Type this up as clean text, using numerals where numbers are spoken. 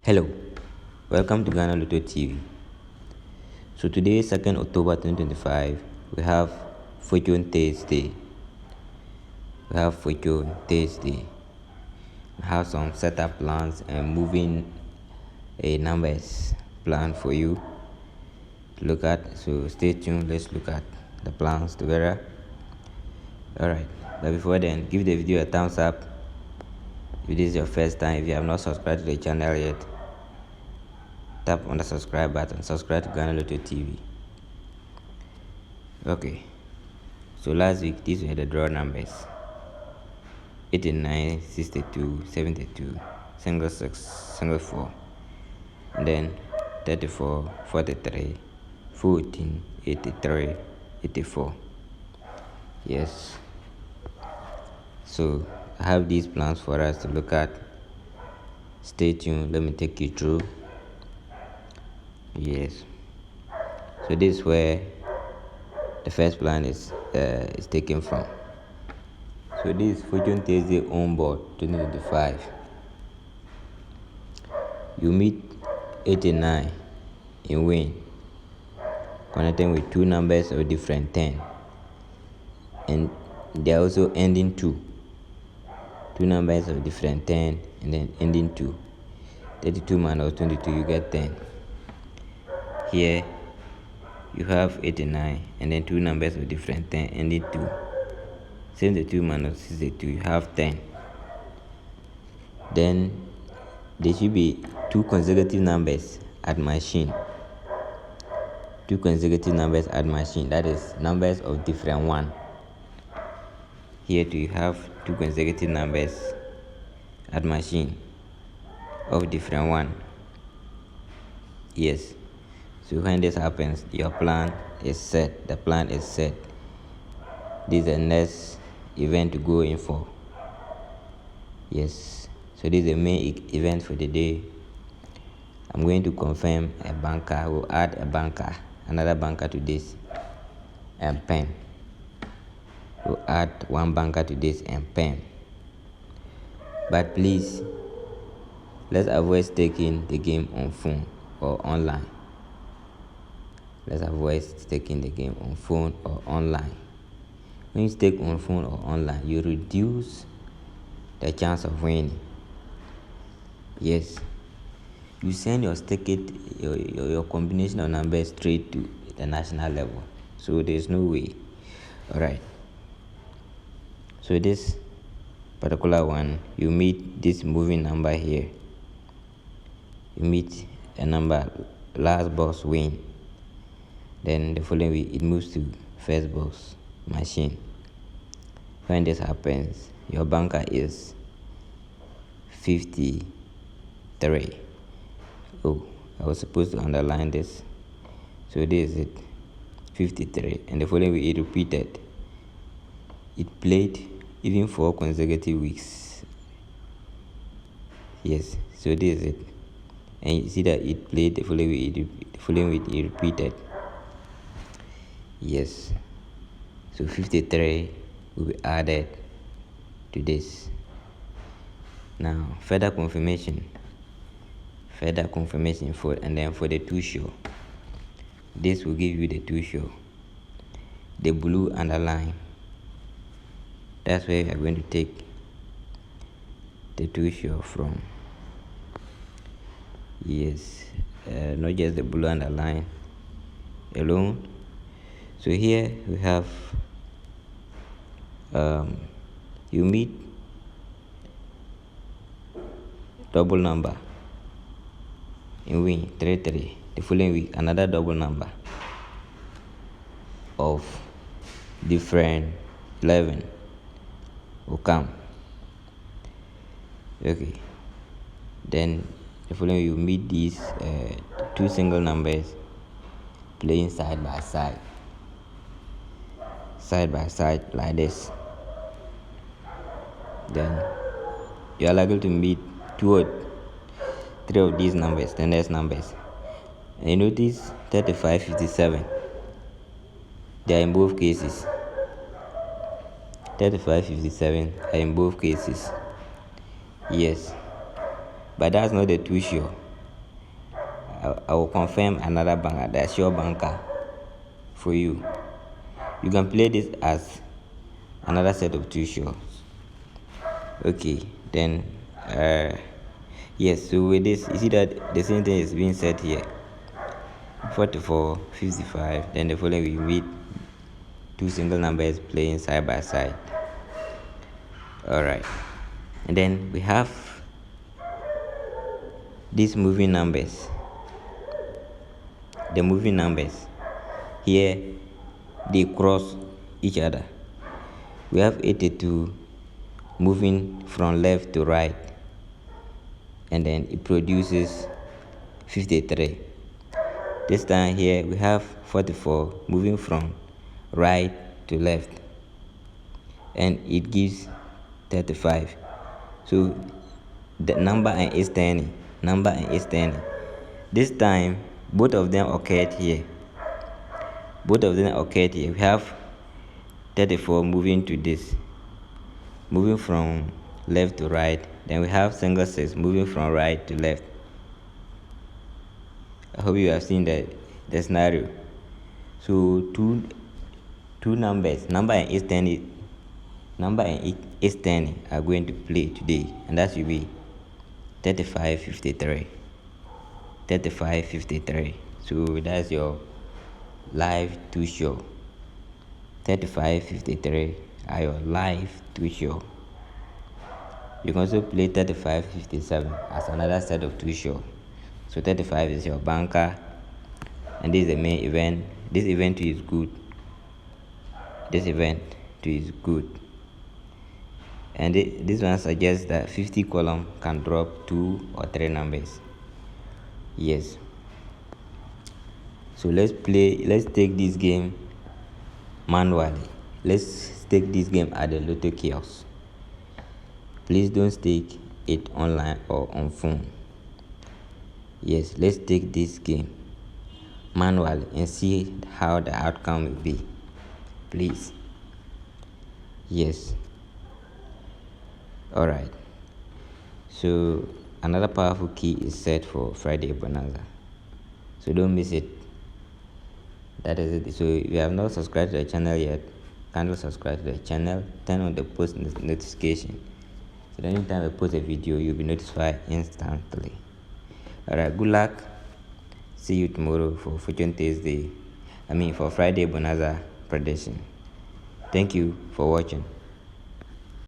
Hello, welcome to Ghana Lotto TV. So today, 2nd October 2025, we have Fortune Thursday. We have some setup plans and moving a numbers plan for you to look at. So stay tuned. Let's look at the plans together. Alright, but before then, give the video a thumbs up if this is your first time. If you have not subscribed to the channel yet, tap on the subscribe button. Subscribe to Ghana Lotto TV. Okay, so last week these were the draw numbers: 89, 62, 72, single 6, single 4, and then 34, 43, 14, 83, 84. Yes, so I have these plans for us to look at. Stay tuned, let me take you through. Yes, so this is where the first plan is taken from. So this is Fortune Thursday on board 2025. You meet 89 in win, connecting with two numbers of different 10, and they are also ending 2 numbers of different 10 and then ending 2. 32 minus 22, you get 10. Here you have 89 and then two numbers of different 10 ending 2. 72 minus 62, you have 10. Then there should be two consecutive numbers at machine. That is numbers of different 1. Here too you have two consecutive numbers at machine of different 1. Yes, so when this happens, your plan is set. The plan is set. This is the next event to go in for. Yes, so this is the main event for the day. I'm going to confirm a banker. We'll add another banker to this, and pen. We'll add one banker to this and pen. But please, let's avoid staking the game on phone or online. When you stake on phone or online, you reduce the chance of winning. Yes, you send your your combination of numbers straight to the national level, so there's no way. All right, so this particular one, you meet this moving number here. You meet a number, last box win. Then the following week it moves to first box machine. When this happens, your banker is 53. Oh, I was supposed to underline this. So this is it, 53. And the following week it repeated. It played even 4 consecutive weeks. Yes, so this is it. And you see that it played the following week it repeated. Yes, so 53 will be added to this. Now further confirmation for, and then for the 2 show, this will give you the 2 show, the blue underline. That's where we are going to take the 2 show from. Yes, not just the blue underline alone. So here we have you meet double number in win 33. The following week another double number of different 11 will come. Okay, then the following you meet these 2 single numbers playing side by side like this. Then you are likely to meet 2 or 3 of these numbers, the next numbers. And you notice 35, 57, they are in both cases. 35, 57 are in both cases. Yes, but that's not the 2 show. I will confirm another banker, the sure banker, for you. You can play this as another set of 2 shows. Okay, then yes, so with this, you see that the same thing is being said here. 44, 55, then the following we meet 2 single numbers playing side by side. Alright, and then we have these moving numbers. The moving numbers here, they cross each other. We have 82 moving from left to right, and then it produces 53. This time here we have 44 moving from right to left, and it gives 35. So the number and is turning. This time both of them occurred here. We have 34 moving to this, moving from left to right. Then we have single 6 moving from right to left. I hope you have seen the scenario. So two numbers, number and is turning are going to play today, and that will be 35, 53. 35, 53. So that's your live 2 show. 35, 53 are your live 2 show. You can also play 35, 57 as another set of 2 show. So 35 is your banker, and this is the main event. This event is good. And this one suggests that 50 column can drop 2 or 3 numbers. Yes. So let's take this game manually. Let's take this game at the Lotto kiosk. Please don't stake it online or on phone. Yes, let's take this game manually and see how the outcome will be. Please. Yes. Alright. So another powerful key is set for Friday Bonanza. So don't miss it. That is it. So if you have not subscribed to the channel yet, kindly subscribe to the channel, turn on the post notification. So that anytime I post a video, you'll be notified instantly. Alright, good luck. See you tomorrow for for Friday Bonanza prediction. Thank you for watching.